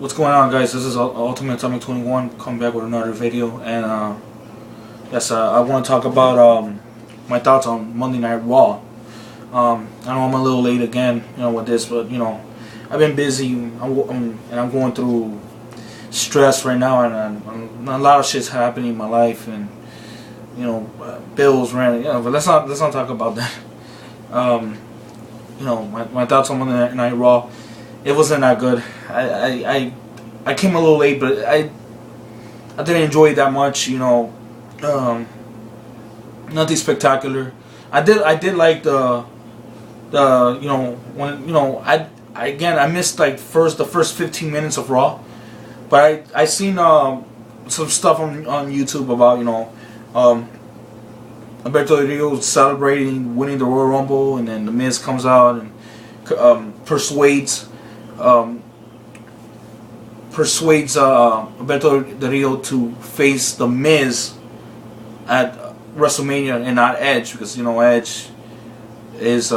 What's going on, guys? This is Ultimate Atomic 21 coming back with another video, and yes, I want to talk about my thoughts on Monday Night Raw. I know I'm a little late again, with this, but I've been busy. And I'm going through stress right now, and a lot of shit's happening in my life, and bills, rent. But let's not talk about that. My thoughts on Monday Night Raw. It wasn't that good. I came a little late, but I didn't enjoy it that much. Nothing spectacular. I did like the when I missed like the first 15 minutes of Raw, but I seen some stuff on YouTube about Alberto Del Rio celebrating winning the Royal Rumble, and then The Miz comes out and persuades Alberto Del Rio to face The Miz at WrestleMania and not Edge, because Edge is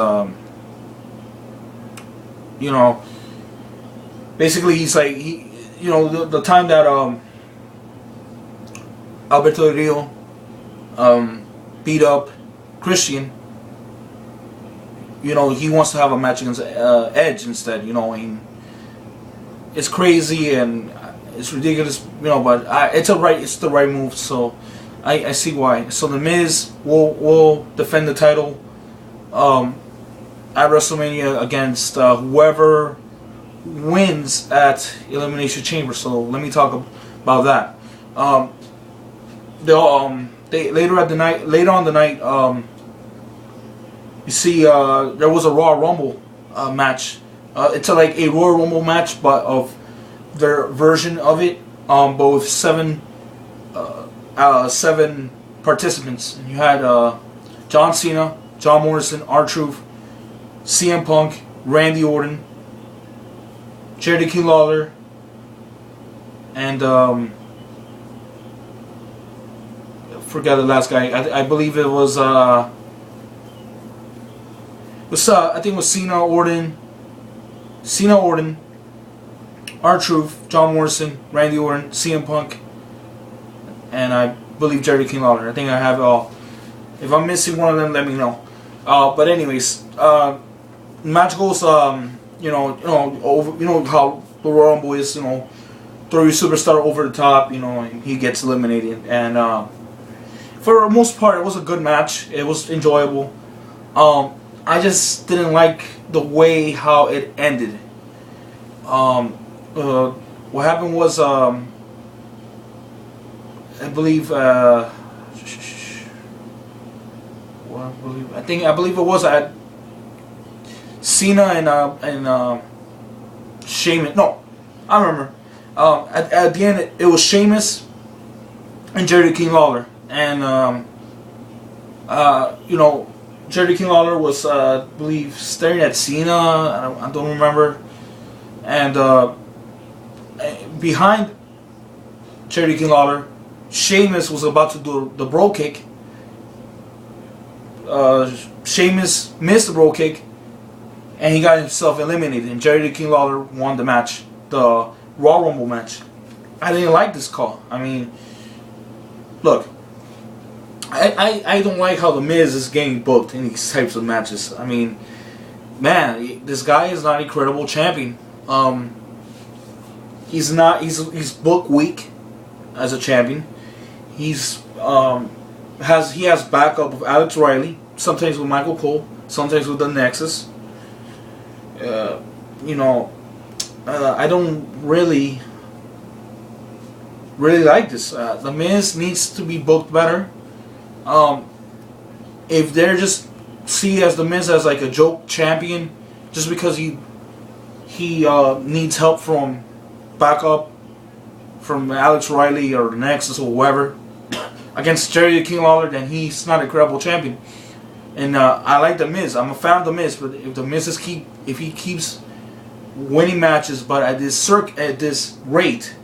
basically he's like the time that Alberto Del Rio beat up Christian, he wants to have a match against Edge instead, and it's crazy and it's ridiculous, but it's the right move, so I see why. So The Miz will defend the title at WrestleMania against whoever wins at Elimination Chamber. So let me talk about that. Later on the night, you see, there was a Raw Rumble match. It's like a Royal Rumble match, but of their version of it. Both seven participants. And you had John Cena, John Morrison, R-Truth, CM Punk, Randy Orton, Jerry the King Lawler, and forgot the last guy. I believe it was I think it was Cena Orton, R-Truth, John Morrison, Randy Orton, CM Punk, and I believe Jerry King Lawler. I think I have it all. If I'm missing one of them, let me know. But anyways, match goes. Over. How the Royal Rumble is. Throw your superstar over the top. And he gets eliminated. And for the most part, it was a good match. It was enjoyable. I just didn't like the way how it ended. What happened was, I believe it was at Cena and Sheamus. No, I remember. At the end, it was Sheamus and Jerry the King Lawler, and Jerry the King Lawler was, I believe, staring at Cena. I don't remember. And behind Jerry the King Lawler, Sheamus was about to do the bro kick. Sheamus missed the bro kick, and he got himself eliminated. And Jerry the King Lawler won the match, the Raw Rumble match. I didn't like this call. I mean, look, I don't like how The Miz is getting booked in these types of matches. I mean, man, this guy is not a credible champion. He's not. He's booked weak as a champion. He has backup of Alex Riley, sometimes with Michael Cole, sometimes with the Nexus. I don't really like this. The Miz needs to be booked better. If they're just see as The Miz as like a joke champion, just because he needs help from backup from Alex Riley or the Nexus or whoever against Jerry the King Lawler, then he's not a credible champion. And I like The Miz. I'm a fan of The Miz, but if The Miz if he keeps winning matches, but at this rate,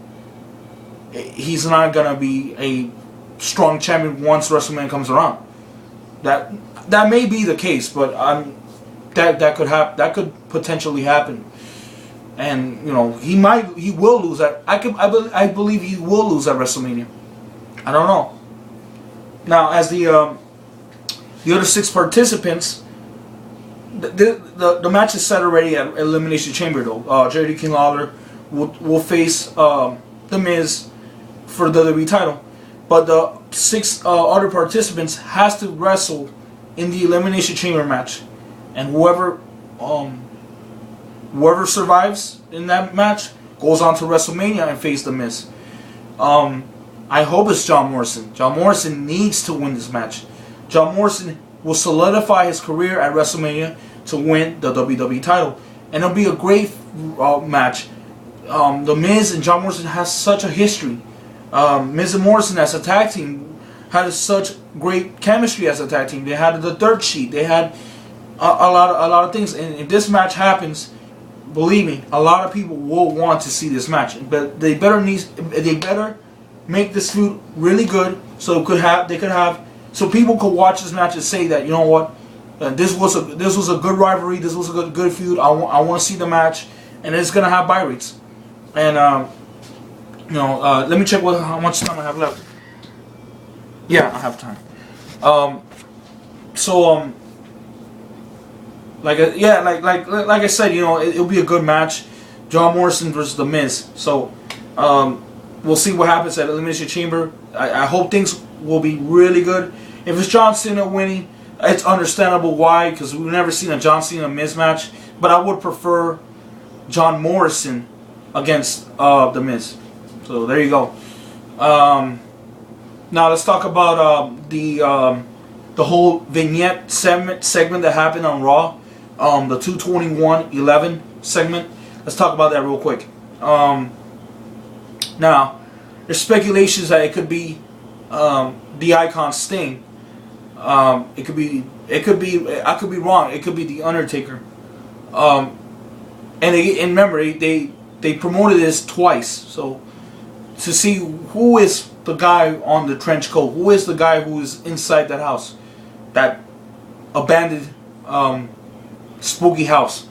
he's not gonna be a strong champion once WrestleMania comes around. That may be the case, but that could potentially happen. and he will lose at. I believe he will lose at WrestleMania. I don't know. Now, as the other 6 participants, the match is set already at Elimination Chamber though. Jerry King Lawler will face The Miz for the WWE title, but the 6 other participants has to wrestle in the Elimination Chamber match, and whoever survives in that match goes on to WrestleMania and face The Miz. I hope it's John Morrison. John Morrison needs to win this match. John Morrison will solidify his career at WrestleMania to win the WWE title, and it'll be a great match. The Miz and John Morrison has such a history. Miz and Morrison as a tag team had such great chemistry as a tag team. They had the dirt sheet. They had a lot of things. And if this match happens, believe me, a lot of people will want to see this match. But they better make this feud really good, so so people could watch this match and say that, you know what, this was a good rivalry. This was a good feud. I want to see the match, and it's gonna have buy rates. And let me check how much time I have left. Yeah, I have time. Like I said, it'll be a good match. John Morrison versus The Miz. So, we'll see what happens at Elimination Chamber. I hope things will be really good. If it's John Cena winning, it's understandable why, because we've never seen a John Cena Miz match. But I would prefer John Morrison against The Miz. So there you go. Now let's talk about the whole vignette segment that happened on Raw. The 221-11 segment. Let's talk about that real quick. Now, there's speculations that it could be the Icon Sting. It could be. I could be wrong. It could be the Undertaker. And remember, they promoted this twice. So to see who is the guy on the trench coat, who is the guy who is inside that house, that abandoned spooky house,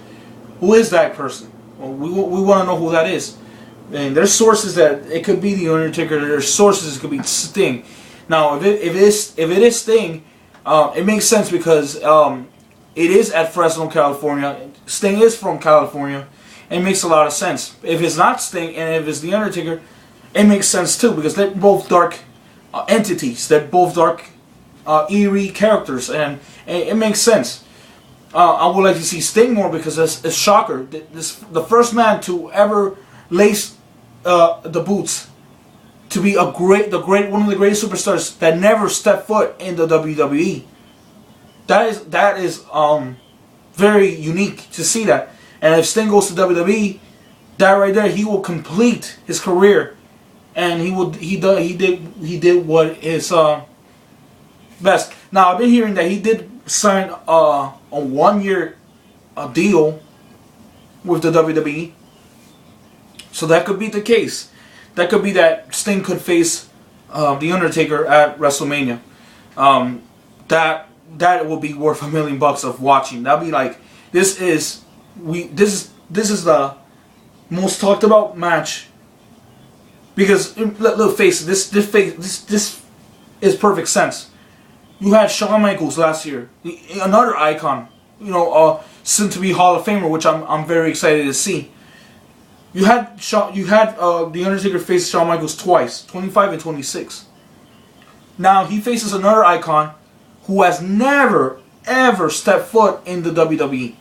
who is that person? Well, we want to know who that is. And there's sources that it could be the Undertaker. There's sources it could be Sting. Now, if it is Sting, it makes sense because it is at Fresno, California. Sting is from California, and it makes a lot of sense. If it's not Sting and if it's the Undertaker, it makes sense too because they're both dark entities. They're both dark, eerie characters, and it makes sense. I would like to see Sting more because it's shocker. The first man to ever lace the boots, to be one of the greatest superstars that never stepped foot in the WWE. That is very unique to see that. And if Sting goes to WWE, that right there, he will complete his career, and he did what is best. Now I've been hearing that he did sign a 1-year deal with the WWE. So that could be the case. That could be that Sting could face the Undertaker at WrestleMania. That will be worth $1 million of watching. That'll be like this is the most talked about match because let's face it, this is perfect sense. You had Shawn Michaels last year, another icon, soon to be Hall of Famer, which I'm very excited to see. You had the Undertaker face Shawn Michaels twice, 25 and 26. Now he faces another icon who has never ever stepped foot in the WWE,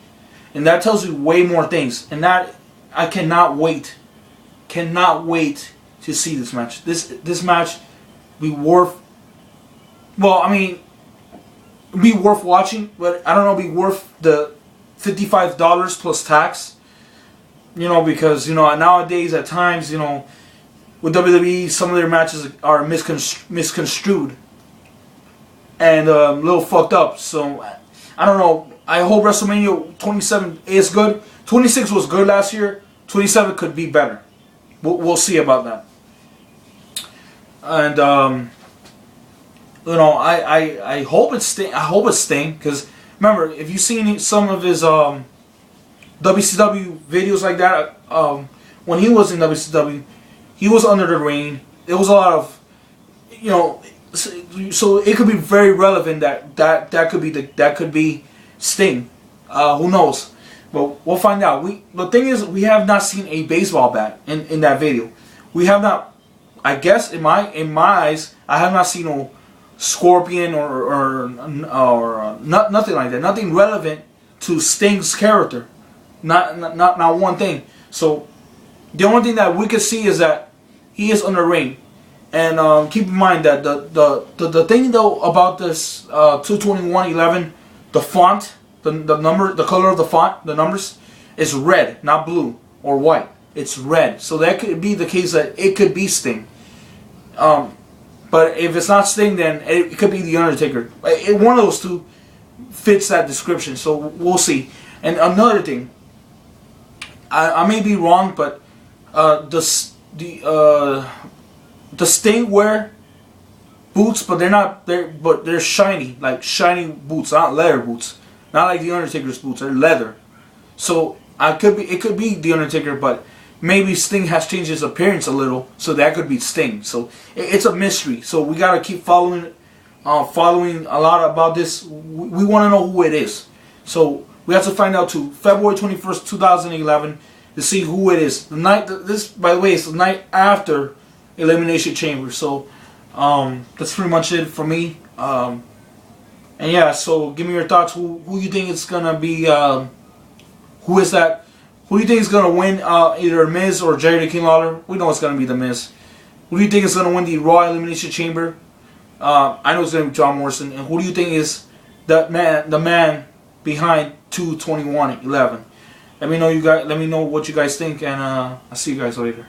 and that tells you way more things. And that I cannot wait to see this match. This match be worth. Well, I mean, be worth watching, but I don't know, be worth the $55 plus tax. Because nowadays at times, with WWE, some of their matches are misconstrued and a little fucked up. So I don't know. I hope WrestleMania 27 is good. 26 was good last year. 27 could be better. We'll see about that. And I hope it's Sting. I hope it's Sting because remember, if you've seen some of his WCW videos like that. When he was in WCW, he was under the ring. It was a lot of, you know, so it could be very relevant that could be Sting. Who knows? But we'll find out. The thing is, we have not seen a baseball bat in that video. We have not. I guess in my eyes, I have not seen no scorpion or nothing like that. Nothing relevant to Sting's character. Not one thing. So the only thing that we could see is that he is on the ring. And keep in mind that the thing though about this 22111, the font, the number, the color of the font, the numbers is red, not blue or white. It's red. So that could be the case that it could be Sting. But if it's not Sting, then it could be The Undertaker. One of those two fits that description. So we'll see. And another thing, I may be wrong, but the Sting wear boots, but they're shiny, like shiny boots, not leather boots, not like The Undertaker's boots. They're leather. So it could be The Undertaker, but maybe Sting has changed his appearance a little, so that could be Sting. So it's a mystery. So we gotta keep following a lot about this. We want to know who it is. So we have to find out to February 21st, 2011, to see who it is. This, by the way, is the night after Elimination Chamber. So that's pretty much it for me. And yeah, so give me your thoughts. Who you think it's gonna be? Who is that? Who do you think is going to win either Miz or Jerry the King Lawler? We know it's going to be The Miz. Who do you think is going to win the Raw Elimination Chamber? I know it's going to be John Morrison. And who do you think is the man behind 22111? Let me know what you guys think, and I'll see you guys later.